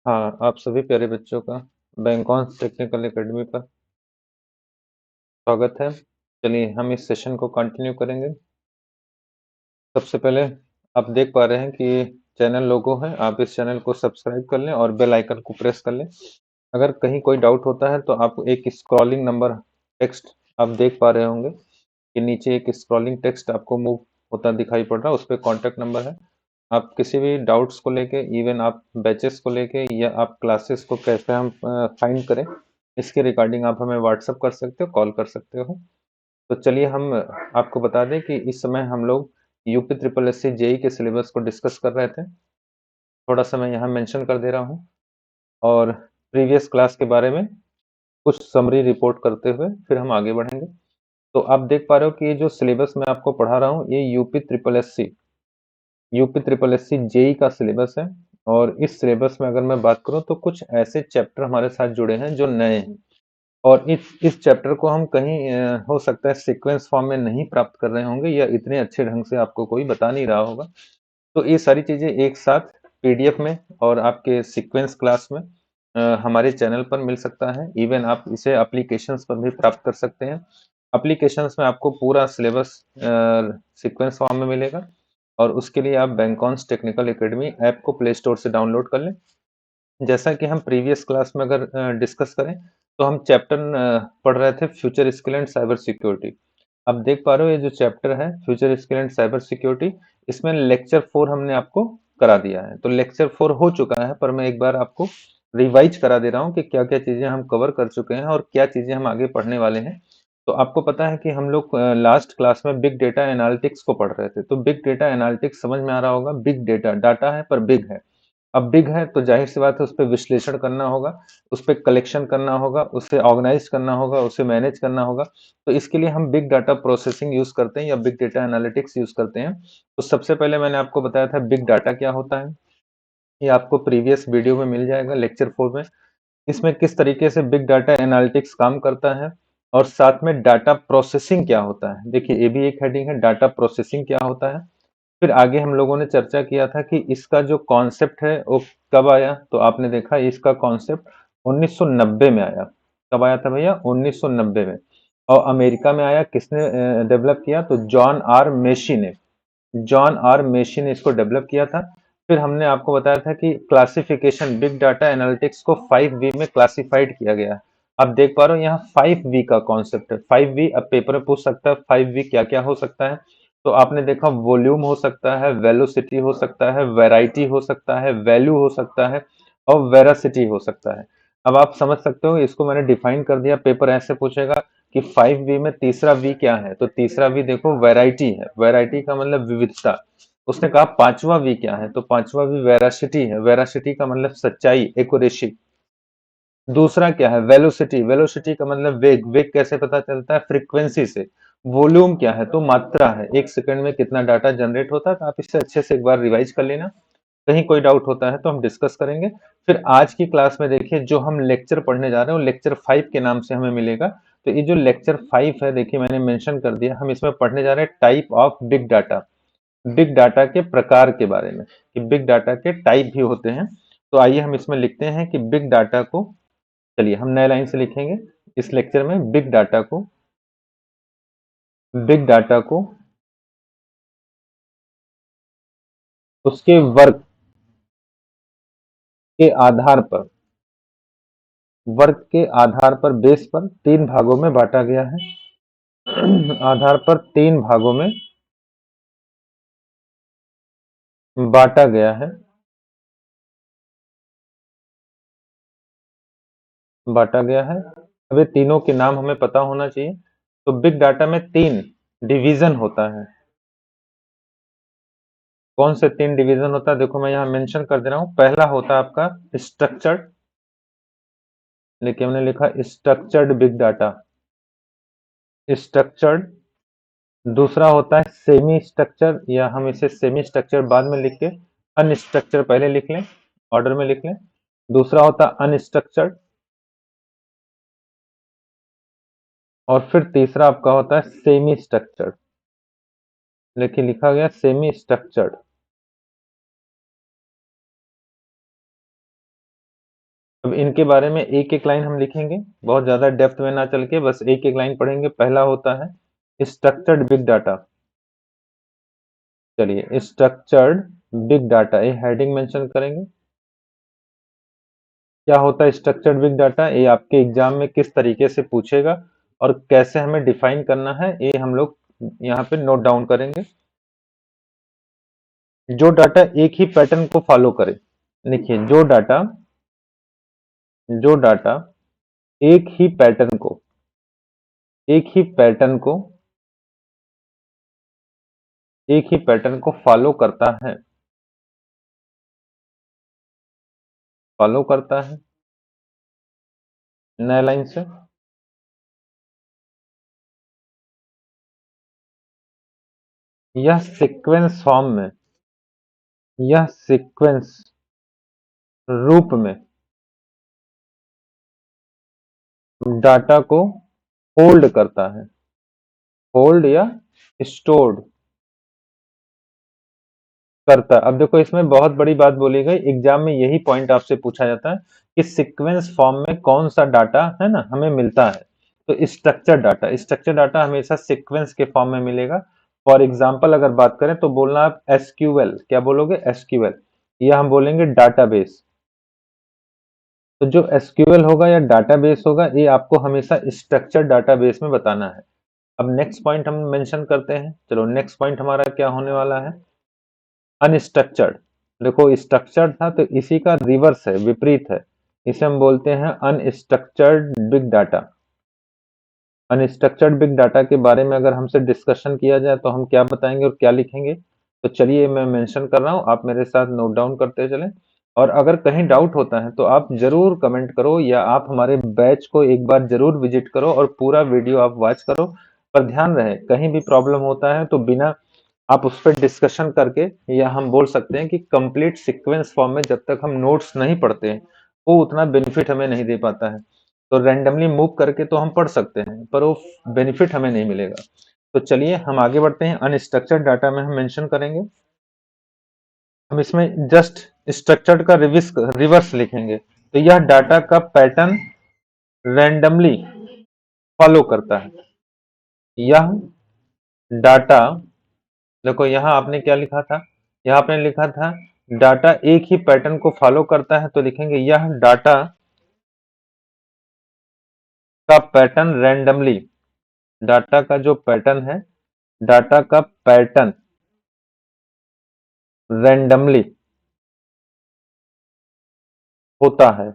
हाँ, आप सभी प्यारे बच्चों का बैंकॉन्स टेक्निकल एकेडमी पर स्वागत है। चलिए हम इस सेशन को कंटिन्यू करेंगे। सबसे पहले आप देख पा रहे हैं कि चैनल लोगो है, आप इस चैनल को सब्सक्राइब कर लें और बेल आइकन को प्रेस कर लें। अगर कहीं कोई डाउट होता है तो आप एक स्क्रॉलिंग नंबर टेक्स्ट आप देख पा रहे होंगे कि नीचे एक स्क्रॉलिंग टेक्स्ट आपको मूव होता दिखाई पड़ रहा है, उस पे कॉन्टैक्ट नंबर है। आप किसी भी डाउट्स को लेके, इवन आप बैचेस को लेके या आप क्लासेस को कैसे हम फाइंड करें, इसके रिगार्डिंग आप हमें व्हाट्सअप कर सकते हो, कॉल कर सकते हो। तो चलिए हम आपको बता दें कि इस समय हम लोग UP triple S C JE के सिलेबस को डिस्कस कर रहे थे। थोड़ा सा मैं यहाँ मेंशन कर दे रहा हूँ और प्रीवियस क्लास के बारे में कुछ समरी रिपोर्ट करते हुए फिर हम आगे बढ़ेंगे। तो आप देख पा रहे हो कि ये जो सिलेबस मैं आपको पढ़ा रहा हूँ, ये UP triple S C JE का सिलेबस है। और इस सिलेबस में अगर मैं बात करूं तो कुछ ऐसे चैप्टर हमारे साथ जुड़े हैं जो नए हैं, और इस चैप्टर को हम कहीं हो सकता है सीक्वेंस फॉर्म में नहीं प्राप्त कर रहे होंगे या इतने अच्छे ढंग से आपको कोई बता नहीं रहा होगा। तो ये सारी चीजें एक साथ पीडीएफ में और आपके सीक्वेंस क्लास में हमारे चैनल पर मिल सकता है। इवन आप इसे एप्लीकेशंस पर भी प्राप्त कर सकते हैं। एप्लीकेशंस में आपको पूरा सिलेबस सीक्वेंस फॉर्म में मिलेगा, और उसके लिए आप बैंकॉन्स टेक्निकल एकेडमी ऐप को प्ले स्टोर से डाउनलोड कर लें। जैसा कि हम प्रीवियस क्लास में अगर डिस्कस करें तो हम चैप्टर पढ़ रहे थे future skill and cyber security. अब देख पा रहे हो ये जो चैप्टर है future skill and cyber security, इसमें लेक्चर 4 हमने आपको करा दिया है। तो लेक्चर 4 हो चुका है, पर मैं एक बार आपको रिवाइज करा दे रहा हूँ कि क्या क्या चीजें हम कवर कर चुके हैं और क्या चीजें हम आगे पढ़ने वाले हैं। तो आपको पता है कि हम लोग लास्ट क्लास में बिग डेटा एनालिटिक्स को पढ़ रहे थे। तो बिग डेटा एनालिटिक्स समझ में आ रहा होगा, बिग डेटा डाटा है पर बिग है। अब बिग है तो जाहिर सी बात है उस पे विश्लेषण करना होगा, उस पे कलेक्शन करना होगा, उसे ऑर्गेनाइज करना होगा, उसे मैनेज करना होगा। तो इसके लिए हम बिग डाटा प्रोसेसिंग यूज करते हैं या बिग डेटा एनालिटिक्स यूज करते हैं। तो सबसे पहले मैंने आपको बताया था बिग डाटा क्या होता है। ये आपको प्रीवियस वीडियो में मिल जाएगा लेक्चर 4 में। इसमें किस तरीके से बिग डाटा एनालिटिक्स काम करता है, और साथ में डाटा प्रोसेसिंग क्या होता है। देखिए ये भी एक हेडिंग है, डाटा प्रोसेसिंग क्या होता है। फिर आगे हम लोगों ने चर्चा किया था कि इसका जो कॉन्सेप्ट है वो कब आया। तो आपने देखा इसका कॉन्सेप्ट 1990 में आया। कब आया था भैया? 1990 में। और अमेरिका में आया, किसने डेवलप किया? तो जॉन आर मेशी ने इसको डेवलप किया था। फिर हमने आपको बताया था कि क्लासिफिकेशन बिग डाटा एनालिटिक्स को 5V में क्लासिफाइड किया गया। अब देख पा रहे हो यहाँ 5V का कॉन्सेप्ट है। 5V अब पेपर में पूछ सकता है 5V क्या क्या हो सकता है। तो आपने देखा वॉल्यूम हो सकता है, वेलोसिटी हो सकता है, वैरायटी हो सकता है, वैल्यू हो सकता है, और वेरासिटी हो सकता है। अब आप समझ सकते हो इसको मैंने डिफाइन कर दिया। पेपर ऐसे पूछेगा कि 5V में तीसरा वी क्या है, तो तीसरा वी देखो वैरायटी है। वैरायटी का मतलब विविधता। उसने कहा पांचवा वी क्या है, तो पांचवा वी वेरासिटी है। वेरासिटी का मतलब सच्चाई, एक्यूरेसी। दूसरा क्या है? वेलोसिटी। वेलोसिटी का मतलब वेग। वेग कैसे पता चलता है? फ्रीक्वेंसी से। वॉल्यूम क्या है? तो मात्रा है, एक सेकंड में कितना डाटा जनरेट होता है। तो आप इसे अच्छे से एक बार रिवाइज कर लेना, कहीं कोई डाउट होता है तो हम डिस्कस करेंगे। फिर आज की क्लास में देखिए जो हम लेक्चर पढ़ने जा रहे हैं वो लेक्चर 5 के नाम से हमें मिलेगा। तो ये जो लेक्चर 5 है, देखिए मैंने मेंशन कर दिया, हम इसमें पढ़ने जा रहे हैं type of big data. Big data के प्रकार के बारे में, कि बिग डाटा के टाइप भी होते हैं। तो आइए हम इसमें लिखते हैं कि बिग डाटा को, चलिए हम नए लाइन से लिखेंगे इस लेक्चर में। बिग डाटा को उसके वर्क के आधार पर, वर्क के आधार पर, बेस पर तीन भागों में बांटा गया है। आधार पर तीन भागों में बांटा गया है, बांटा गया है। अब ये तीनों के नाम हमें पता होना चाहिए। तो बिग डाटा में तीन डिवीजन होता है। कौन से तीन डिवीजन होता है? देखो मैं यहाँ मेंशन कर दे रहा हूँ। पहला होता है आपका स्ट्रक्चर्ड, लेकिन हमने लिखा स्ट्रक्चर्ड बिग डाटा, स्ट्रक्चर्ड। दूसरा होता है सेमी स्ट्रक्चर, या हम इसे सेमी स्ट्रक्चर बाद में लिख के अनस्ट्रक्चर पहले लिख लें, ऑर्डर में लिख लें। दूसरा होता है अनस्ट्रक्चर्ड, और फिर तीसरा आपका होता है सेमी स्ट्रक्चर्ड। लेकिन लिखा गया सेमी स्ट्रक्चर्ड। इनके बारे में एक-एक लाइन हम लिखेंगे, बहुत ज़्यादा डेप्थ में ना चल के बस एक-एक लाइन पढ़ेंगे। पहला होता है स्ट्रक्चर्ड बिग डाटा। चलिए स्ट्रक्चर्ड बिग डाटा, ये हेडिंग मेंशन करेंगे। क्या होता है स्ट्रक्चर्ड बिग डाटा? ये आपके एग्जाम में किस तरीके से पूछेगा और कैसे हमें डिफाइन करना है, ये हम लोग यहाँ पे नोट डाउन करेंगे। जो डाटा एक ही पैटर्न को फॉलो करे, देखिए जो डाटा एक ही पैटर्न को एक ही पैटर्न को एक ही पैटर्न को फॉलो करता है नए लाइन से, यह सीक्वेंस फॉर्म में, यह सीक्वेंस रूप में डाटा को होल्ड करता है, होल्ड या स्टोर्ड करता है। अब देखो इसमें बहुत बड़ी बात बोली गई, एग्जाम में यही पॉइंट आपसे पूछा जाता है कि सीक्वेंस फॉर्म में कौन सा डाटा है ना हमें मिलता है। तो स्ट्रक्चर डाटा हमेशा सीक्वेंस के फॉर्म में मिलेगा। फॉर एग्जाम्पल अगर बात करें तो बोलना आप एसक्यूएल, क्या बोलोगे? एसक्यूएल, या हम बोलेंगे डाटाबेस। तो जो एसक्यूएल होगा या डाटाबेस होगा, ये आपको हमेशा स्ट्रक्चर डाटाबेस में बताना है। अब नेक्स्ट पॉइंट हम मेंशन करते हैं। चलो नेक्स्ट पॉइंट हमारा क्या होने वाला है? अनस्ट्रक्चर्ड। देखो स्ट्रक्चर्ड था तो इसी का रिवर्स है, विपरीत है, इसे हम बोलते हैं unstructured big data. Unstructured big data के बारे में अगर हमसे डिस्कशन किया जाए तो हम क्या बताएंगे और क्या लिखेंगे? तो चलिए मैं मेंशन कर रहा हूँ, आप मेरे साथ नोट डाउन करते चलें। और अगर कहीं डाउट होता है तो आप जरूर कमेंट करो या आप हमारे बैच को एक बार जरूर विजिट करो और पूरा वीडियो आप वॉच करो। पर ध्यान रहे कहीं भी प्रॉब्लम होता है तो बिना आप उस पर डिस्कशन करके, या हम बोल सकते हैं कि कंप्लीट सीक्वेंस फॉर्म में जब तक हम नोट्स नहीं पढ़ते हैं वो उतना बेनिफिट हमें नहीं दे पाता है। तो रैंडमली मूव करके तो हम पढ़ सकते हैं पर वो बेनिफिट हमें नहीं मिलेगा। तो चलिए हम आगे बढ़ते हैं। अनस्ट्रक्चर्ड डाटा में हम मेंशन करेंगे, हम इसमें जस्ट स्ट्रक्चर्ड का रिवर्स लिखेंगे। तो यह डाटा का पैटर्न रैंडमली फॉलो करता है। यह डाटा, देखो यहाँ आपने क्या लिखा था? यहाँ आपने लिखा था डाटा एक ही पैटर्न को फॉलो करता है, तो लिखेंगे यह डाटा का पैटर्न रैंडमली, डाटा का जो पैटर्न है, डाटा का पैटर्न रैंडमली होता है,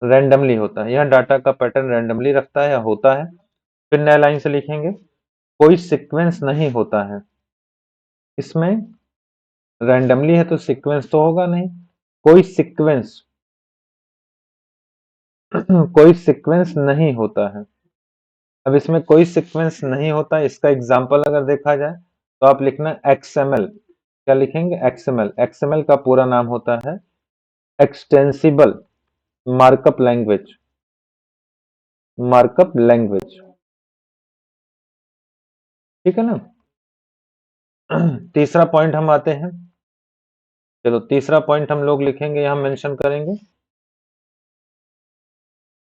रैंडमली होता है। यह डाटा का पैटर्न रैंडमली रखता है या होता है। फिर नए लाइन से लिखेंगे कोई सीक्वेंस नहीं होता है। इसमें रैंडमली है तो सीक्वेंस तो होगा नहीं, कोई सीक्वेंस कोई सीक्वेंस नहीं होता है। अब इसमें कोई सीक्वेंस नहीं होता, इसका एग्जांपल अगर देखा जाए तो आप लिखना एक्सएमएल। क्या लिखेंगे? एक्सएमएल। एक्सएमएल का पूरा नाम होता है extensible markup language, markup language, ठीक है ना। तीसरा पॉइंट हम आते हैं। चलो तीसरा पॉइंट हम लोग लिखेंगे, यहां मेंशन करेंगे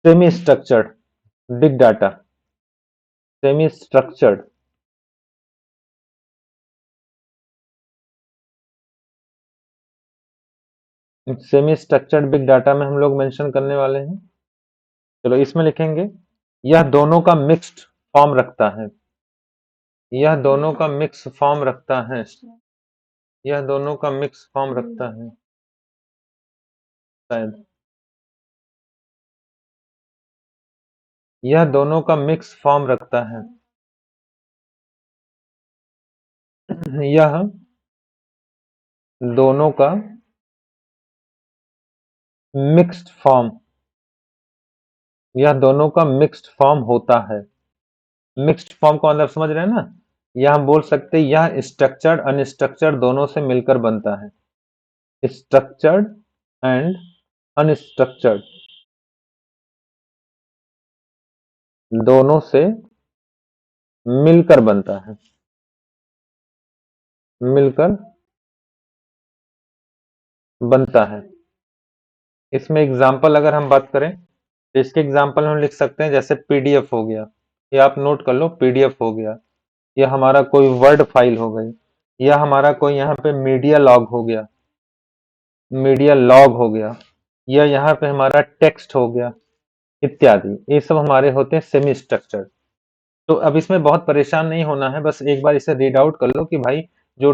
semi structured big data. Semi structured, semi structured big data में हम लोग मेंशन करने वाले हैं। चलो इसमें लिखेंगे यह दोनों का मिक्स्ड फॉर्म रखता है, यह दोनों का मिक्स फॉर्म रखता है, यह दोनों का मिक्स फॉर्म रखता है शायद, यह दोनों का मिक्स फॉर्म रखता है, यह दोनों का मिक्स्ड फॉर्म, यह दोनों का मिक्स्ड फॉर्म होता है। मिक्स्ड फॉर्म को मतलब समझ रहे हैं ना। यह हम बोल सकते हैं यह स्ट्रक्चर्ड अनस्ट्रक्चर्ड दोनों से मिलकर बनता है। स्ट्रक्चर्ड एंड अनस्ट्रक्चर्ड दोनों से मिलकर बनता है, मिलकर बनता है। इसमें एग्जाम्पल अगर हम बात करें तो इसके एग्जाम्पल हम लिख सकते हैं, जैसे पीडीएफ हो गया, ये आप नोट कर लो, पीडीएफ हो गया, या हमारा कोई वर्ड फाइल हो गई, या हमारा कोई यहाँ पे मीडिया लॉग हो गया, मीडिया लॉग हो गया, या यहाँ पे हमारा टेक्स्ट हो गया इत्यादि। ये सब हमारे होते हैं सेमी स्ट्रक्चर्ड। तो अब इसमें बहुत परेशान नहीं होना है, बस एक बार इसे रीड आउट कर लो कि भाई जो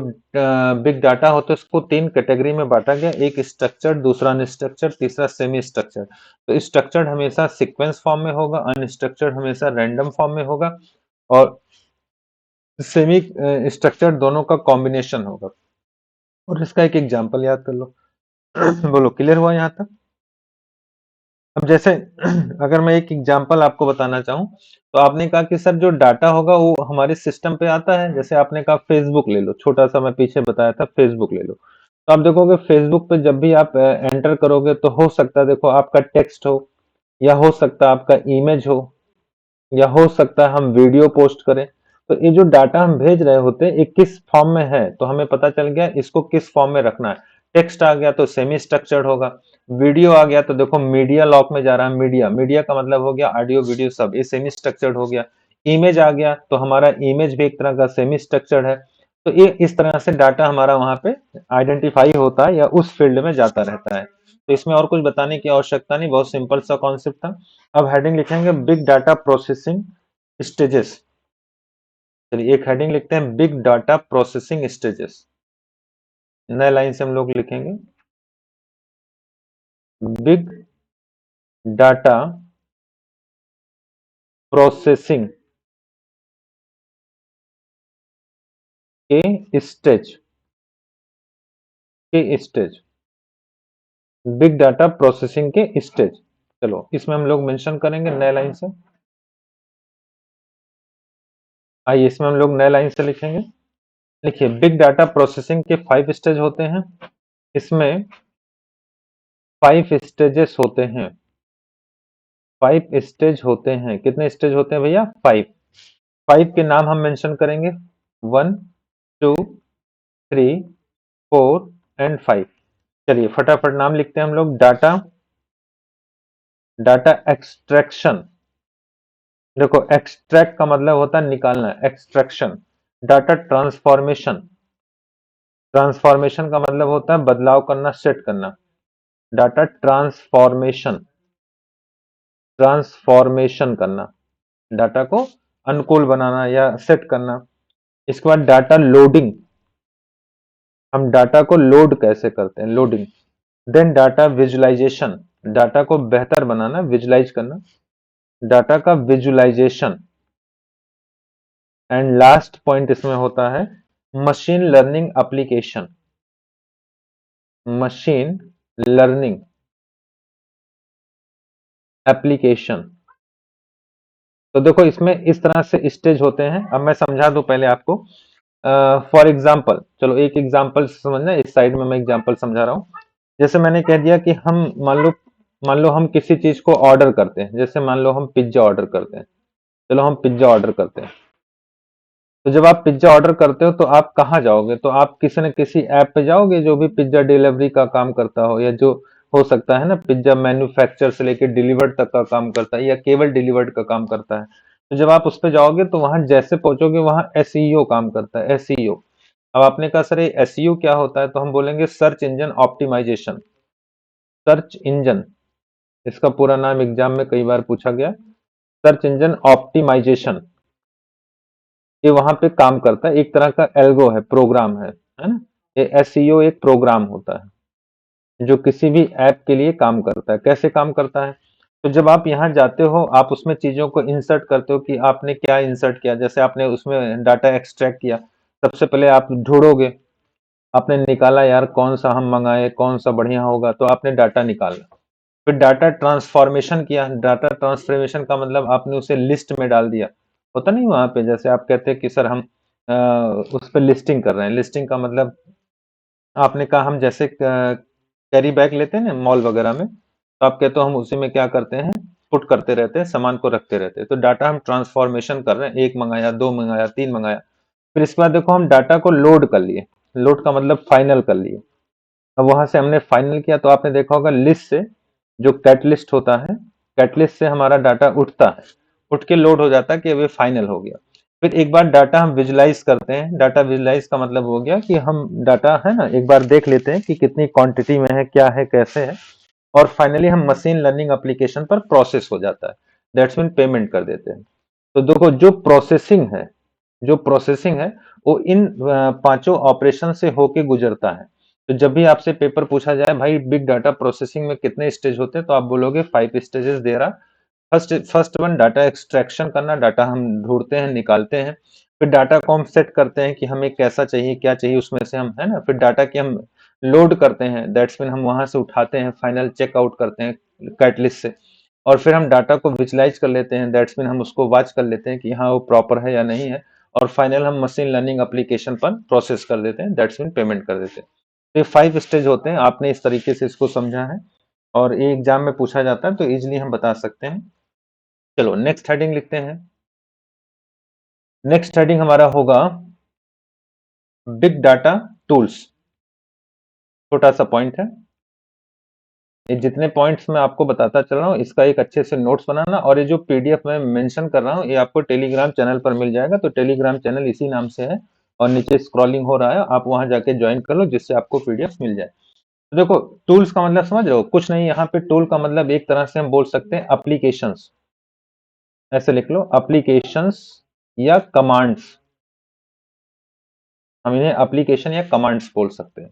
बिग डाटा होता है उसको 3 कैटेगरी में बांटा गया, एक स्ट्रक्चर्ड, दूसरा अनस्ट्रक्चर्ड, तीसरा सेमी स्ट्रक्चर्ड। तो स्ट्रक्चर्ड हमेशा सीक्वेंस फॉर्म में होगा, अनस्ट्रक्चर्ड हमेशा रैंडम फॉर्म में होगा, और सेमी स्ट्रक्चर्ड दोनों का कॉम्बिनेशन होगा। और इसका एक एग्जांपल याद कर लो। बोलो, क्लियर हुआ यहाँ तक? अब जैसे अगर मैं एक एग्जांपल आपको बताना चाहूँ, तो आपने कहा कि सर जो डाटा होगा वो हमारे सिस्टम पे आता है, जैसे आपने कहा फेसबुक ले लो, छोटा सा मैं पीछे बताया था, फेसबुक ले लो। तो आप देखोगे फेसबुक पे जब भी आप एंटर करोगे तो हो सकता है देखो आपका टेक्स्ट हो, या हो सकता है आपका इमेज हो, या हो सकता है हम वीडियो पोस्ट करें। तो ये जो डाटा हम भेज रहे होते हैं ये किस फॉर्म में है, तो हमें पता चल गया इसको किस फॉर्म में रखना है। टेक्स्ट आ गया तो सेमी स्ट्रक्चर्ड होगा, वीडियो आ गया तो देखो मीडिया लॉक में जा रहा है, मीडिया मीडिया का मतलब हो गया ऑडियो वीडियो सब, ये सेमी स्ट्रक्चर्ड हो गया। इमेज आ गया तो हमारा इमेज भी एक तरह का सेमी स्ट्रक्चर्ड है। तो ये इस तरह से डाटा हमारा वहां पे आइडेंटिफाई होता है या उस फील्ड में जाता रहता है। तो इसमें और कुछ बताने की आवश्यकता नहीं, बहुत सिंपल सा कॉन्सेप्ट था। अब हेडिंग लिखेंगे बिग डाटा प्रोसेसिंग स्टेजेस। चलिए एक हेडिंग लिखते हैं बिग डाटा प्रोसेसिंग स्टेजेस। नए लाइन से हम लोग लिखेंगे बिग डाटा प्रोसेसिंग के स्टेज, के स्टेज, बिग डाटा प्रोसेसिंग के स्टेज। चलो इसमें हम लोग मेंशन करेंगे नए लाइन से। आइए इसमें हम लोग नए लाइन से लिखेंगे। लिखिए बिग डाटा प्रोसेसिंग के 5 स्टेज होते हैं। इसमें 5 स्टेजेस होते हैं, 5 स्टेज होते हैं। कितने स्टेज होते हैं भैया? 5। 5 के नाम हम मेंशन करेंगे, 1, 2, 3, 4 एंड 5। चलिए फटाफट नाम लिखते हैं हम लोग। Data, data extraction. देखो एक्सट्रैक्ट का मतलब होता है निकालना, एक्सट्रैक्शन। डाटा ट्रांसफॉर्मेशन, ट्रांसफॉर्मेशन का मतलब होता है बदलाव करना, सेट करना। डाटा ट्रांसफॉर्मेशन, ट्रांसफॉर्मेशन करना, डाटा को अनुकूल बनाना या सेट करना। इसके बाद डाटा लोडिंग, हम डाटा को लोड कैसे करते हैं, loading. Then data visualisation, data को बेहतर बनाना, विजुलाइज करना, डाटा का विजुअलाइजेशन। एंड लास्ट पॉइंट इसमें होता है machine learning application, machine learning application. तो देखो इसमें इस तरह से स्टेज होते हैं। अब मैं समझा दूं पहले आपको। फॉर एग्जाम्पल, चलो एक एग्जाम्पल समझना, इस साइड में मैं एग्जाम्पल समझा रहा हूँ। जैसे मैंने कह दिया कि हम मान लो हम किसी चीज को ऑर्डर करते हैं, जैसे मान लो हम पिज्जा ऑर्डर करते हैं। चलो हम पिज्जा ऑर्डर करते हैं। तो जब आप पिज्जा ऑर्डर करते हो तो आप कहाँ जाओगे? तो आप किसी न किसी ऐप पे जाओगे जो भी पिज्जा डिलीवरी का काम करता हो, या जो हो सकता है ना पिज्जा मैन्युफैक्चर से लेकर डिलीवर्ड तक का काम करता है, या केवल डिलीवर्ड का काम करता है। तो जब आप उस पे जाओगे तो वहां जैसे पहुंचोगे वहां एसईओ काम करता है, एसईओ। अब आपने कहा सर ये एसईओ क्या होता है, तो हम बोलेंगे search engine optimisation. Search engine, इसका पूरा नाम एग्जाम में कई बार पूछा गया। सर्च इंजन ऑप्टिमाइजेशन, ये वहां पे काम करता है, एक तरह का एल्गो है, प्रोग्राम है ना। ये एसईओ एक प्रोग्राम होता है जो किसी भी ऐप के लिए काम करता है। कैसे काम करता है? तो जब आप यहाँ जाते हो आप उसमें चीजों को इंसर्ट करते हो कि आपने क्या इंसर्ट किया। जैसे आपने उसमें डाटा एक्सट्रैक्ट किया, सबसे पहले आप ढूंढोगे, आपने निकाला यार कौन सा हम मंगाए, कौन सा बढ़िया होगा, तो आपने डाटा निकाला। फिर डाटा ट्रांसफॉर्मेशन किया। डाटा ट्रांसफॉर्मेशन का मतलब आपने उसे लिस्ट में डाल दिया। होता नहीं वहां पे, जैसे आप कहते हैं कि सर हम उस पर लिस्टिंग कर रहे हैं। लिस्टिंग का मतलब आपने कहा हम जैसे कैरी बैग लेते हैं ना मॉल वगैरह में, तो आप कहते हो हम उसी में क्या करते हैं, पुट करते रहते हैं, सामान को रखते रहते हैं। तो डाटा हम ट्रांसफॉर्मेशन कर रहे हैं, एक मंगाया, दो मंगाया, तीन मंगाया। फिर इसके बाद देखो हम डाटा को लोड कर लिए। लोड का मतलब फाइनल कर लिए। अब वहां से हमने फाइनल किया तो आपने देखा होगा लिस्ट से जो कैटलिस्ट होता है, कैटलिस्ट से हमारा डाटा उठता है, उठ के लोड हो जाता है कि अब ये फाइनल हो गया। फिर एक बार डाटा हम विजुलाइज करते हैं। डाटा विजुलाइज का मतलब हो गया कि हम डाटा है ना एक बार देख लेते हैं कि कितनी क्वांटिटी में है, क्या है, कैसे है, और फाइनली हम मशीन लर्निंग एप्लीकेशन पर प्रोसेस हो जाता है। दैट्स मीन पेमेंट कर देते हैं। तो देखो जो प्रोसेसिंग है, जो प्रोसेसिंग है वो इन पांचों ऑपरेशन से होके गुजरता है। तो जब भी आपसे पेपर पूछा जाए भाई बिग डाटा प्रोसेसिंग में कितने स्टेज होते हैं, तो आप बोलोगे 5 स्टेजेस दे रहा। First first one data extraction करना, डाटा हम ढूंढते हैं, निकालते हैं। फिर डाटा को हम सेट करते हैं कि हमें कैसा चाहिए, क्या चाहिए उसमें से हम, है ना। फिर डाटा की हम लोड करते हैं, दैट्स मीन हम वहां से उठाते हैं, फाइनल चेकआउट करते हैं कैटलिस्ट से। और फिर हम डाटा को विजुलाइज कर लेते हैं, दैट्स मीन हम उसको वॉच कर लेते हैं कि हाँ वो प्रॉपर है या नहीं है। और फाइनल हम मशीन लर्निंग एप्लीकेशन पर प्रोसेस कर देते हैं, दैट्स मीन पेमेंट कर देते हैं। तो ये 5 स्टेज होते हैं। आपने इस तरीके से इसको समझा है और ये एग्जाम में पूछा जाता है तो इजिली हम बता सकते हैं। चलो नेक्स्ट हेडिंग लिखते हैं। नेक्स्ट हेडिंग हमारा होगा बिग डाटा टूल्स। छोटा सा पॉइंट है, ये जितने पॉइंट्स मैं आपको बताता चल रहा हूँ इसका एक अच्छे से नोट्स बनाना, और ये जो पीडीएफ मैं मेंशन कर रहा हूँ ये आपको टेलीग्राम चैनल पर मिल जाएगा। तो टेलीग्राम चैनल इसी नाम से है और नीचे स्क्रॉलिंग हो रहा है, आप वहां जाके ज्वाइन कर लो जिससे आपको पीडीएफ मिल जाए। तो देखो टूल्स का मतलब समझ रहे हो, कुछ नहीं, यहाँ पे टूल का मतलब एक तरह से हम बोल सकते हैं एप्लीकेशंस। ऐसे लिख लो एप्लीकेशंस या कमांड्स, हम इन्हें एप्लीकेशन या कमांड्स बोल सकते हैं।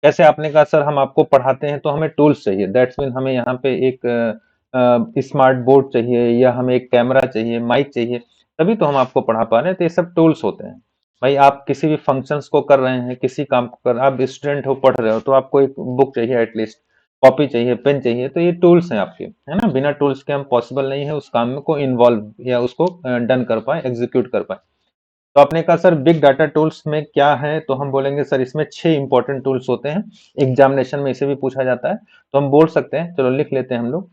कैसे, आपने कहा सर हम आपको पढ़ाते हैं तो हमें टूल्स चाहिए, दैट्स मीन हमें यहाँ पे एक स्मार्ट बोर्ड चाहिए या हमें एक कैमरा चाहिए, माइक चाहिए, तभी तो हम आपको पढ़ा पा रहे हैं। तो ये सब टूल्स होते हैं। भाई आप किसी भी फंक्शंस को कर रहे हैं, किसी काम को कर, आप स्टूडेंट हो पढ़ रहे हो तो आपको एक बुक चाहिए, एटलीस्ट कॉपी चाहिए, पेन चाहिए, तो ये टूल्स हैं आपके, है ना। बिना टूल्स के हम पॉसिबल नहीं है उस काम में को इन्वॉल्व या उसको डन कर पाए, एग्जीक्यूट कर पाए। तो आपने कहा सर बिग डाटा टूल्स में क्या है, तो हम बोलेंगे सर इसमें 6 इंपॉर्टेंट टूल्स होते हैं। एग्जामिनेशन में इसे भी पूछा जाता है तो हम बोल सकते हैं, चलो लिख लेते हैं हम लोग।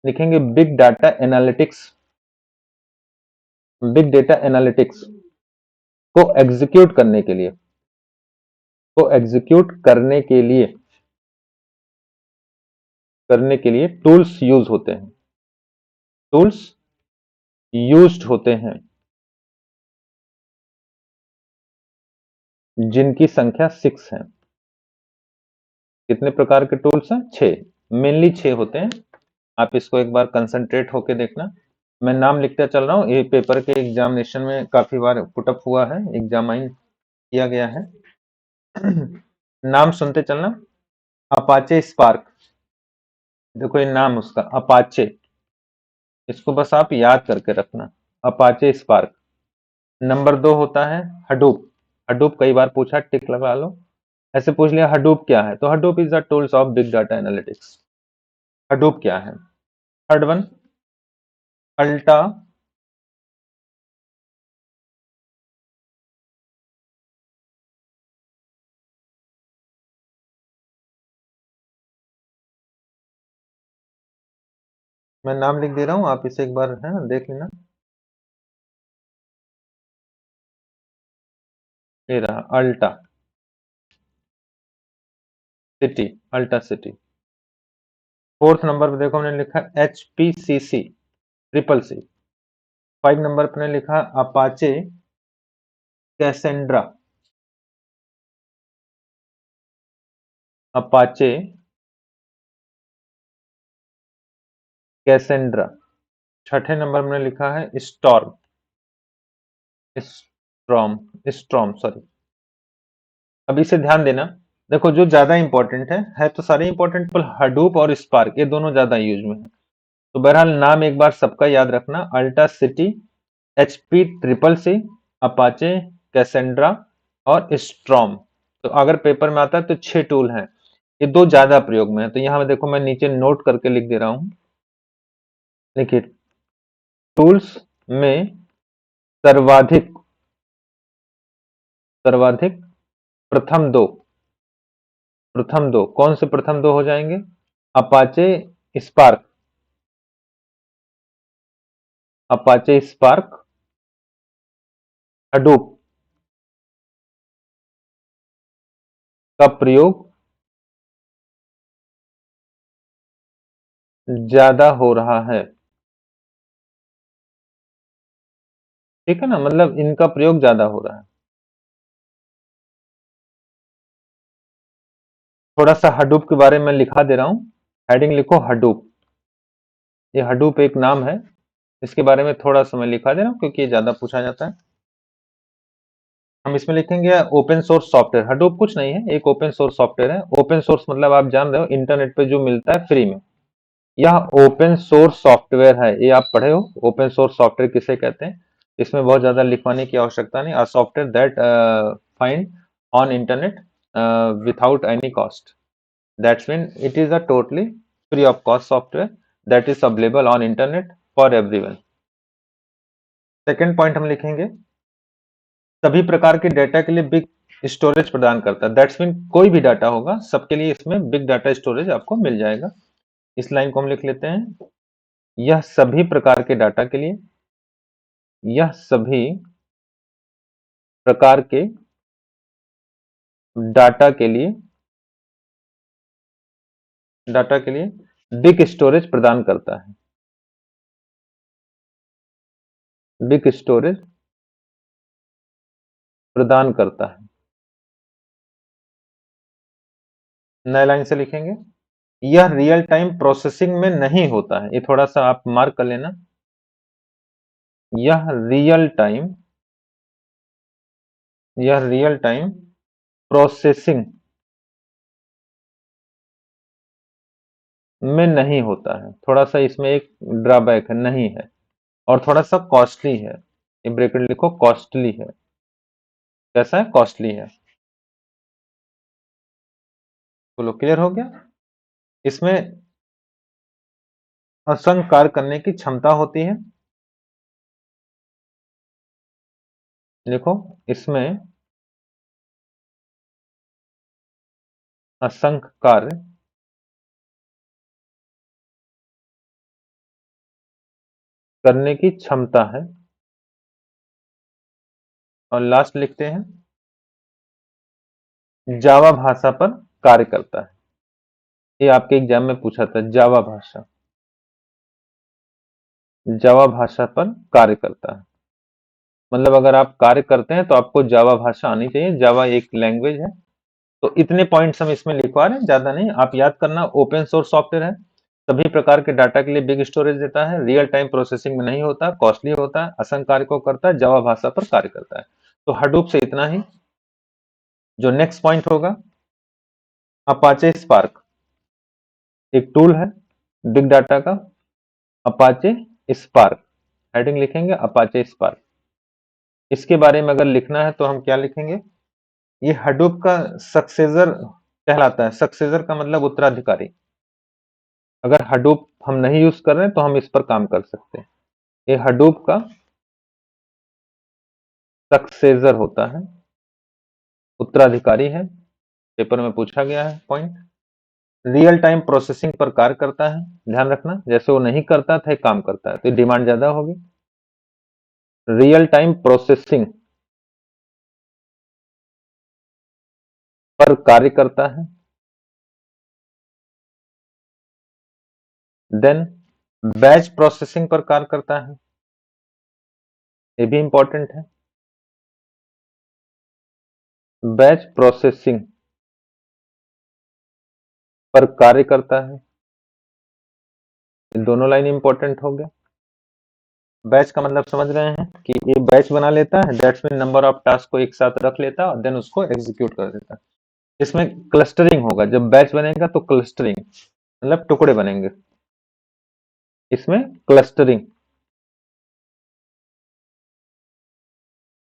लिखेंगे big data analytics. Big data analytics को एग्जीक्यूट करने के लिए, को एग्जीक्यूट करने के लिए टूल्स यूज होते हैं। टूल्स यूज्ड होते हैं जिनकी संख्या 6 है। कितने प्रकार के टूल्स हैं? 6, मेनली 6 होते हैं। आप इसको एक बार कंसंट्रेट होके देखना। मैं नाम लिखता चल रहा हूँ, ये पेपर के एग्जामिनेशन में काफी बार पुटअप हुआ है, एग्जामाइन किया गया है। नाम सुनते चलना। अपाचे स्पार्क, देखो ये नाम उसका अपाचे, इसको बस आप याद करके रखना, अपाचे स्पार्क। नंबर 2 होता है हडूप। हडूप कई बार पूछा, टिक लगा लो। ऐसे पूछ लिया हडूप क्या है, तो Hadoop is the tools of big data analytics. Hadoop क्या है? थर्ड वन अल्टा, मैं नाम लिख दे रहा हूँ, आप इसे एक बार है ना देख लेना। ये रहा अल्टा सिटी, अल्टा सिटी। फोर्थ नंबर पे देखो हमने लिखा एच पी सी सी, ट्रिपल सी। 5 नंबर पे लिखा अपाचे कैसेंड्रा, अपाचे कैसेंड्रा। छठे नंबर में लिखा है स्टॉर्म, स्ट्रॉम, स्ट्रॉम सॉरी। अब इसे ध्यान देना, देखो जो ज्यादा इंपॉर्टेंट है तो सारे इंपॉर्टेंट, पर हडूप और स्पार्क ये दोनों ज्यादा यूज में है। तो बहरहाल नाम एक बार सबका याद रखना, अल्टा सिटी, HP triple C, Apache Cassandra और स्ट्रॉम। तो अगर पेपर में आता है तो 6 टूल हैं, ये दो ज्यादा प्रयोग में है। तो यहाँ देखो मैं नीचे नोट करके लिख दे रहा हूँ। देखिए टूल्स में सर्वाधिक, सर्वाधिक प्रथम दो, प्रथम दो कौन से प्रथम दो हो जाएंगे? Apache spark, Apache spark, Hadoop का प्रयोग ज्यादा हो रहा है। ठीक है ना, मतलब इनका प्रयोग ज्यादा हो रहा है। थोड़ा सा हडूप के बारे में लिखा दे रहा हूं। हेडिंग लिखो हडूप। ये हडूप एक नाम है, इसके बारे में थोड़ा सा मैं लिखा दे रहा हूं क्योंकि ये ज्यादा पूछा जाता है। हम इसमें लिखेंगे ओपन सोर्स सॉफ्टवेयर। हडूप कुछ नहीं है, एक ओपन सोर्स सॉफ्टवेयर है। ओपन सोर्स मतलब आप जान रहे हो, इंटरनेट पे जो मिलता है फ्री में। यह ओपन सोर्स सॉफ्टवेयर है, ये आप पढ़े हो। ओपन सोर्स सॉफ्टवेयर किसे कहते हैं? इसमें बहुत ज्यादा लिखवाने की आवश्यकता नहीं। A software that find on internet without any cost, that's mean it is a totally free of cost software that is available on internet for everyone. Second point हम लिखेंगे, सभी प्रकार के डेटा के लिए बिग स्टोरेज प्रदान करता है। दैट्स मीन कोई भी डाटा होगा सबके लिए इसमें बिग डाटा स्टोरेज आपको मिल जाएगा। इस लाइन को हम लिख लेते हैं, यह सभी प्रकार के डाटा के लिए, यह सभी प्रकार के डाटा के लिए, डाटा के लिए बिग स्टोरेज प्रदान करता है। बिग स्टोरेज प्रदान करता है। नए लाइन से लिखेंगे, यह रियल टाइम प्रोसेसिंग में नहीं होता है। ये थोड़ा सा आप मार्क कर लेना, यह रियल टाइम, यह रियल टाइम प्रोसेसिंग में नहीं होता है। थोड़ा सा इसमें एक ड्रॉबैक है, नहीं है, और थोड़ा सा कॉस्टली है। ये ब्रैकेट लिखो, कॉस्टली है। कैसा है? कॉस्टली है। चलो क्लियर हो गया। इसमें असंख्य कार्य करने की क्षमता होती है। देखो, इसमें असंख्य कार्य करने की क्षमता है। और लास्ट लिखते हैं, जावा भाषा पर कार्य करता है। ये आपके एग्जाम में पूछा था, जावा भाषा, जावा भाषा पर कार्य करता है। मतलब अगर आप कार्य करते हैं तो आपको जावा भाषा आनी चाहिए। जावा एक लैंग्वेज है। तो इतने पॉइंट्स हम इसमें लिखवा रहे हैं, ज्यादा नहीं। आप याद करना, ओपन सोर्स सॉफ्टवेयर है, सभी प्रकार के डाटा के लिए बिग स्टोरेज देता है, रियल टाइम प्रोसेसिंग में नहीं होता, कॉस्टली होता है, असंख्य कार्य को करता है, जावा भाषा पर कार्य करता है। तो हडूप से इतना ही। जो नेक्स्ट पॉइंट होगा, अपाचे स्पार्क एक टूल है बिग डाटा का, अपाचे स्पार्क। हेडिंग लिखेंगे अपाचे स्पार्क। इसके बारे में अगर लिखना है तो हम क्या लिखेंगे, ये हडूप का सक्सेसर कहलाता है। सक्सेसर का मतलब उत्तराधिकारी। अगर हडूप हम नहीं यूज कर रहे हैं तो हम इस पर काम कर सकते हैं। ये हडूप का सक्सेसर होता है, उत्तराधिकारी है। पेपर में पूछा गया है पॉइंट। रियल टाइम प्रोसेसिंग पर कार्य करता है। ध्यान रखना, जैसे वो नहीं करता था, एक काम करता है, तो डिमांड ज्यादा होगी। रियल टाइम प्रोसेसिंग पर कार्य करता है। देन बैच प्रोसेसिंग पर कार्य करता है। ये भी इंपॉर्टेंट है। बैच प्रोसेसिंग पर कार्य करता है। ये दोनों लाइन इंपॉर्टेंट हो गया। बैच का मतलब समझ रहे हैं कि ये बैच बना लेता है, that's mean number of task को एक साथ रख लेता है और देन उसको एग्जीक्यूट कर देता है। इसमें क्लस्टरिंग होगा। जब बैच बनेगा तो क्लस्टरिंग मतलब टुकड़े बनेंगे। इसमें क्लस्टरिंग,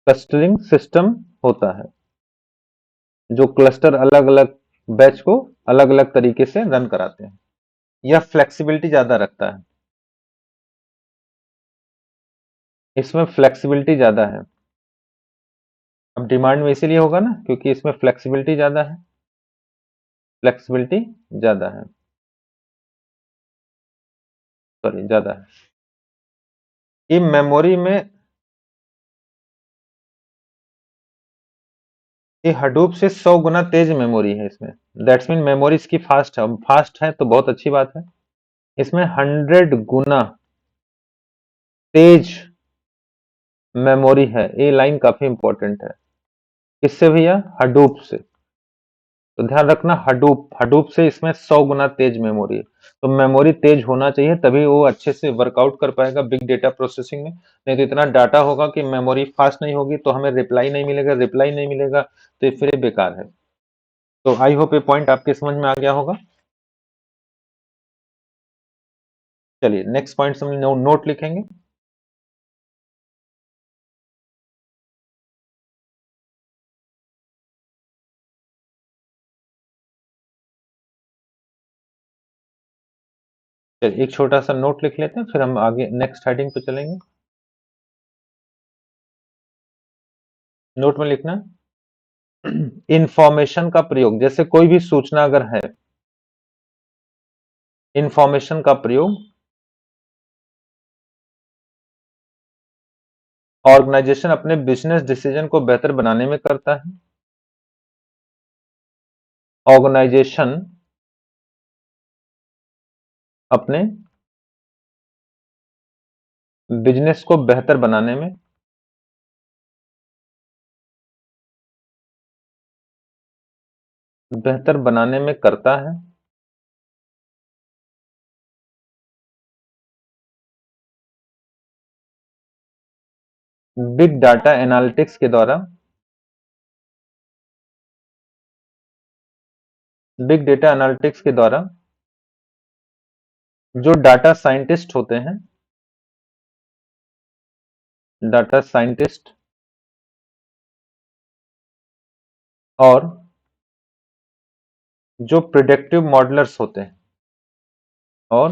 क्लस्टरिंग सिस्टम होता है, जो क्लस्टर अलग अलग बैच को अलग अलग तरीके से रन कराते हैं। यह फ्लेक्सिबिलिटी ज्यादा रखता है। इसमें फ्लेक्सिबिलिटी ज्यादा है। अब डिमांड में इसीलिए होगा ना क्योंकि इसमें फ्लेक्सिबिलिटी ज्यादा है। फ्लेक्सिबिलिटी ज्यादा है, सॉरी ज्यादा है। ये मेमोरी में, ये हडूप से 100 गुना तेज मेमोरी है इसमें। दैट्स मीन मेमोरी इसकी फास्ट है। फास्ट है तो बहुत अच्छी बात है। इसमें 100 गुना तेज मेमोरी है। ये लाइन काफी इंपॉर्टेंट है। किससे भैया? हडूप से। तो ध्यान रखना, हडूप हडूप से इसमें 100 गुना तेज मेमोरी है। तो मेमोरी तेज होना चाहिए, तभी वो अच्छे से वर्कआउट कर पाएगा बिग डेटा प्रोसेसिंग में। नहीं तो इतना डाटा होगा कि मेमोरी फास्ट नहीं होगी तो हमें रिप्लाई नहीं मिलेगा, रिप्लाई नहीं मिलेगा तो ये फिर बेकार है। तो आई होप ये पॉइंट आपके समझ में आ गया होगा। चलिए नेक्स्ट पॉइंट हम नोट लिखेंगे। चलिए एक छोटा सा नोट लिख लेते हैं, फिर हम आगे नेक्स्ट हेडिंग पे चलेंगे। नोट में लिखना इंफॉर्मेशन का प्रयोग, जैसे कोई भी सूचना अगर है, इंफॉर्मेशन का प्रयोग ऑर्गेनाइजेशन अपने बिजनेस डिसीजन को बेहतर बनाने में करता है। ऑर्गेनाइजेशन अपने बिजनेस को बेहतर बनाने में करता है। बिग डाटा एनालिटिक्स के द्वारा, बिग डेटा एनालिटिक्स के द्वारा जो डाटा साइंटिस्ट होते हैं, डाटा साइंटिस्ट और जो प्रिडिक्टिव मॉडलर्स होते हैं, और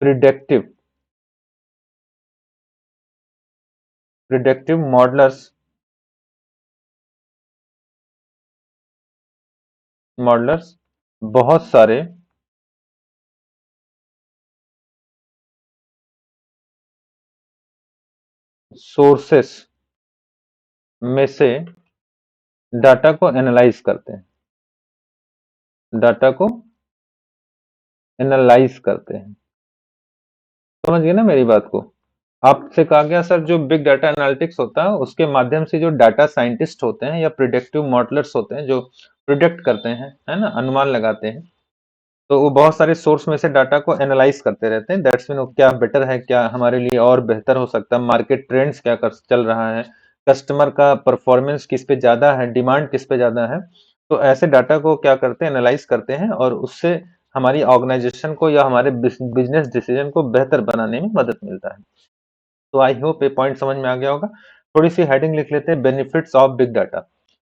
प्रिडिक्टिव प्रिडिक्टिव मॉडलर्स बहुत सारे सोर्सेस में से डाटा को एनालाइज करते हैं, डाटा को एनालाइज करते हैं। समझ गए ना मेरी बात को? आपसे कहा गया सर जो बिग डाटा एनालिटिक्स होता है उसके माध्यम से जो डाटा साइंटिस्ट होते हैं या प्रिडिक्टिव मॉडलर्स होते हैं जो प्रिडिक्ट करते हैं, है ना, अनुमान लगाते हैं, तो वो बहुत सारे सोर्स में से डाटा को एनालाइज करते रहते हैं। दैट्स मीन क्या बेटर है, क्या हमारे लिए और बेहतर हो सकता है, मार्केट ट्रेंड्स क्या चल रहा है, कस्टमर का परफॉर्मेंस किस पे ज्यादा है, डिमांड किस पे ज्यादा है। तो ऐसे डाटा को क्या करते हैं, एनालाइज करते हैं, और उससे हमारी ऑर्गेनाइजेशन को या हमारे बिजनेस डिसीजन को बेहतर बनाने में मदद मिलता है। तो आई होप ये पॉइंट समझ में आ गया होगा। थोड़ी सी हेडिंग लिख लेते हैं, बेनिफिट्स ऑफ बिग डाटा।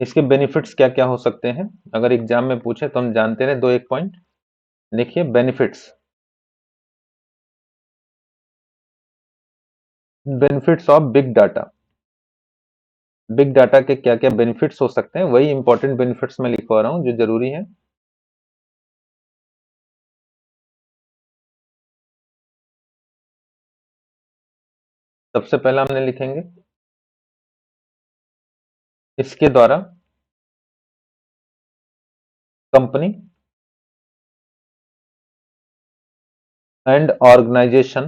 इसके बेनिफिट्स क्या क्या हो सकते हैं, अगर एग्जाम में पूछे तो हम जानते रहे। दो एक पॉइंट देखिए, benefits, benefits of big data. Big data के क्या क्या बेनिफिट्स हो सकते हैं, वही इंपॉर्टेंट बेनिफिट्स मैं लिखवा रहा हूं जो जरूरी है। सबसे पहला हमने लिखेंगे, इसके द्वारा कंपनी एंड ऑर्गेनाइजेशन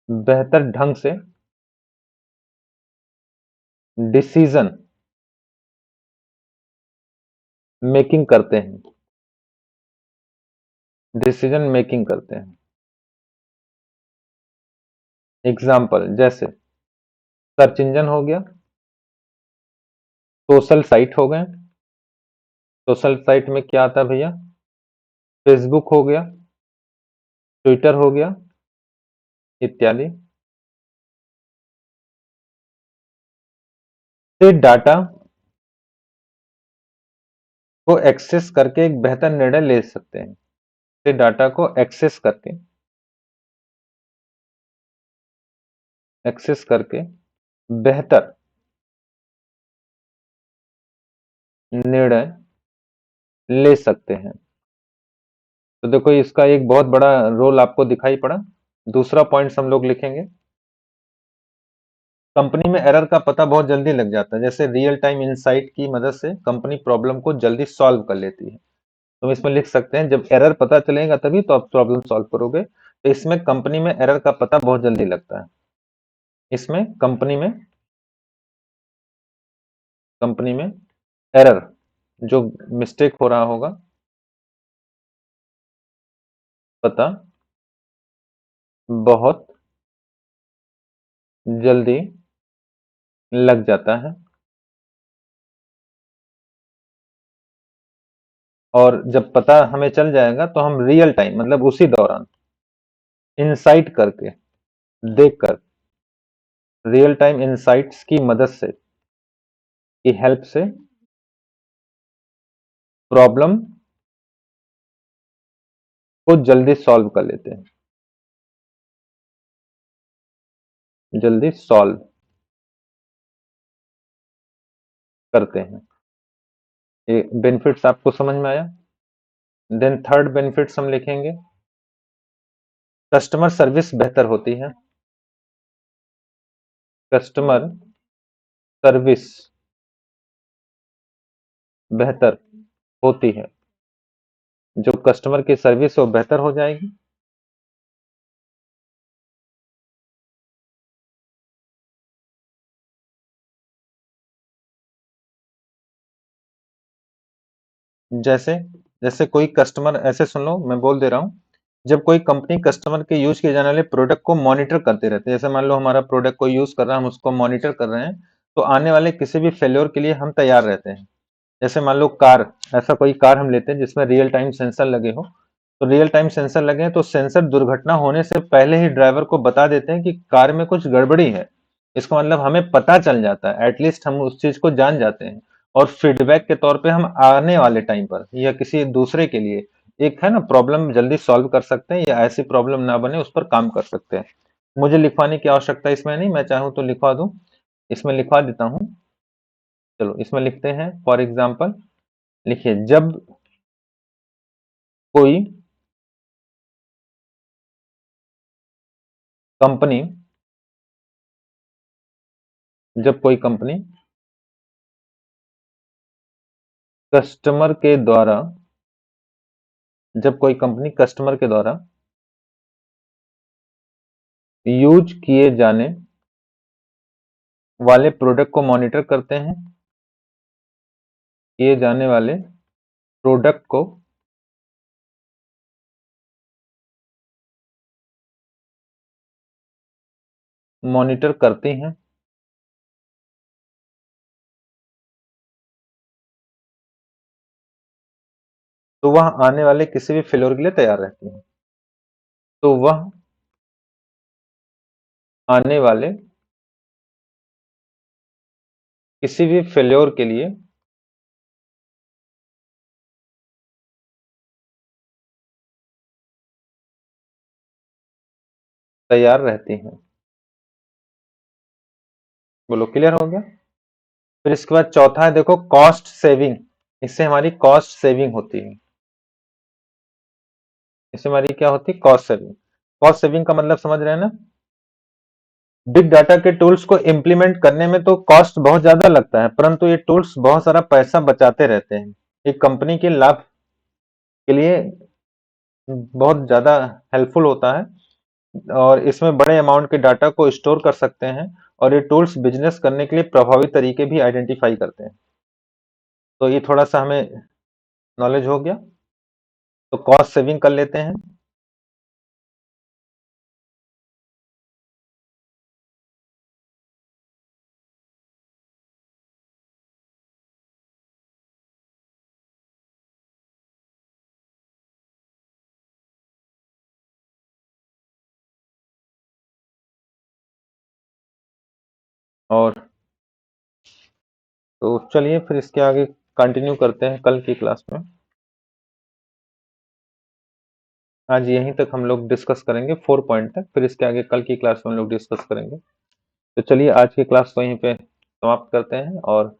बेहतर ढंग से डिसीजन मेकिंग करते हैं, डिसीजन मेकिंग करते हैं। एग्जाम्पल जैसे सर्च इंजन हो गया, सोशल साइट हो गए। सोशल साइट में क्या आता है भैया? फेसबुक हो गया, ट्विटर हो गया, इत्यादि। से डाटा को एक्सेस करके एक बेहतर निर्णय ले सकते हैं। से डाटा को एक्सेस करके बेहतर निर्णय ले सकते हैं। तो देखो इसका एक बहुत बड़ा रोल आपको दिखाई पड़ा। दूसरा पॉइंट हम लोग लिखेंगे, कंपनी में एरर का पता बहुत जल्दी लग जाता है। जैसे रियल टाइम इंसाइट की मदद से कंपनी प्रॉब्लम को जल्दी सॉल्व कर लेती है। तुम इसमें लिख सकते हैं, जब एरर पता चलेगा तभी तो आप प्रॉब्लम सॉल्व करोगे। तो इसमें कंपनी में एरर का पता बहुत जल्दी लगता है। इसमें कंपनी में एरर, जो मिस्टेक हो रहा होगा, पता बहुत जल्दी लग जाता है। और जब पता हमें चल जाएगा तो हम रियल टाइम मतलब उसी दौरान इंसाइट करके, देखकर, रियल टाइम इंसाइट्स की मदद से, की हेल्प से प्रॉब्लम को जल्दी सॉल्व कर लेते हैं, जल्दी सॉल्व करते हैं। ये बेनिफिट्स आपको समझ में आया। देन थर्ड बेनिफिट्स हम लिखेंगे, कस्टमर सर्विस बेहतर होती है। कस्टमर सर्विस बेहतर होती है, जो कस्टमर की सर्विस है वो बेहतर हो जाएगी। जैसे जैसे कोई कस्टमर, ऐसे सुन लो मैं बोल दे रहा हूँ, जब कोई कंपनी कस्टमर के यूज किए जाने वाले प्रोडक्ट को मॉनिटर करते रहते हैं, जैसे मान लो हमारा प्रोडक्ट कोई यूज कर रहा है, हम उसको मॉनिटर कर रहे हैं, तो आने वाले किसी भी फेल्योर के लिए हम तैयार रहते हैं। जैसे मान लो कार, ऐसा कोई कार हम लेते हैं जिसमें रियल टाइम सेंसर लगे हो, तो रियल टाइम सेंसर लगे हैं तो सेंसर दुर्घटना होने से पहले ही ड्राइवर को बता देते हैं कि कार में कुछ गड़बड़ी है। इसका मतलब हमें पता चल जाता है, एटलीस्ट हम उस चीज को जान जाते हैं। और फीडबैक के तौर पे हम आने वाले टाइम पर या किसी दूसरे के लिए एक है ना प्रॉब्लम जल्दी सॉल्व कर सकते हैं, या ऐसी प्रॉब्लम ना बने उस पर काम कर सकते हैं। मुझे लिखवाने की आवश्यकता इसमें नहीं, मैं चाहूँ तो लिखवा दूं, इसमें लिखवा देता हूँ। चलो इसमें लिखते हैं, फॉर एग्जाम्पल लिखिए, कोई कंपनी जब कोई कंपनी कस्टमर के द्वारा जब कोई कंपनी कस्टमर के द्वारा यूज किए जाने वाले प्रोडक्ट को मॉनिटर करते हैं, किए जाने वाले प्रोडक्ट को मॉनिटर करती हैं, तो वह आने वाले किसी भी फेल्योर के लिए तैयार रहती हैं। तो वह आने वाले किसी भी फेल्योर के लिए तैयार रहती हैं। बोलो क्लियर हो गया। फिर इसके बाद चौथा है, देखो कॉस्ट सेविंग। इससे हमारी कॉस्ट सेविंग होती है। इससे हमारी क्या होती है? Cost saving. कॉस्ट सेविंग का मतलब समझ रहे हैं ना? बिग डाटा के टूल्स को इम्प्लीमेंट करने में तो कॉस्ट बहुत ज्यादा लगता है, परंतु ये टूल्स बहुत सारा पैसा बचाते रहते हैं। एक कंपनी के लाभ के लिए बहुत ज्यादा हेल्पफुल होता है, और इसमें बड़े अमाउंट के डाटा को स्टोर कर सकते हैं। और ये टूल्स बिजनेस करने के लिए प्रभावी तरीके भी आइडेंटिफाई करते हैं। तो ये थोड़ा सा हमें नॉलेज हो गया। तो कॉस्ट सेविंग कर लेते हैं। और तो चलिए फिर इसके आगे कंटिन्यू करते हैं कल की क्लास में। आज यहीं तक हम लोग डिस्कस करेंगे 4 पॉइंट तक, फिर इसके आगे कल की क्लास में हम लोग डिस्कस करेंगे। तो चलिए आज की क्लास को यहीं पे समाप्त करते हैं, और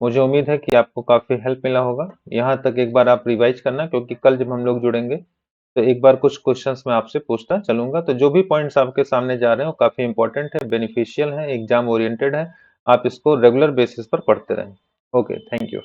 मुझे उम्मीद है कि आपको काफ़ी हेल्प मिला होगा। यहाँ तक एक बार आप रिवाइज करना, क्योंकि कल जब हम लोग जुड़ेंगे तो एक बार कुछ क्वेश्चंस मैं आपसे पूछता चलूंगा। तो जो भी पॉइंट्स आपके सामने जा रहे हैं वो काफ़ी इंपॉर्टेंट है, बेनिफिशियल है, एग्जाम ओरिएंटेड है। आप इसको रेगुलर बेसिस पर पढ़ते रहें। Okay, thank you.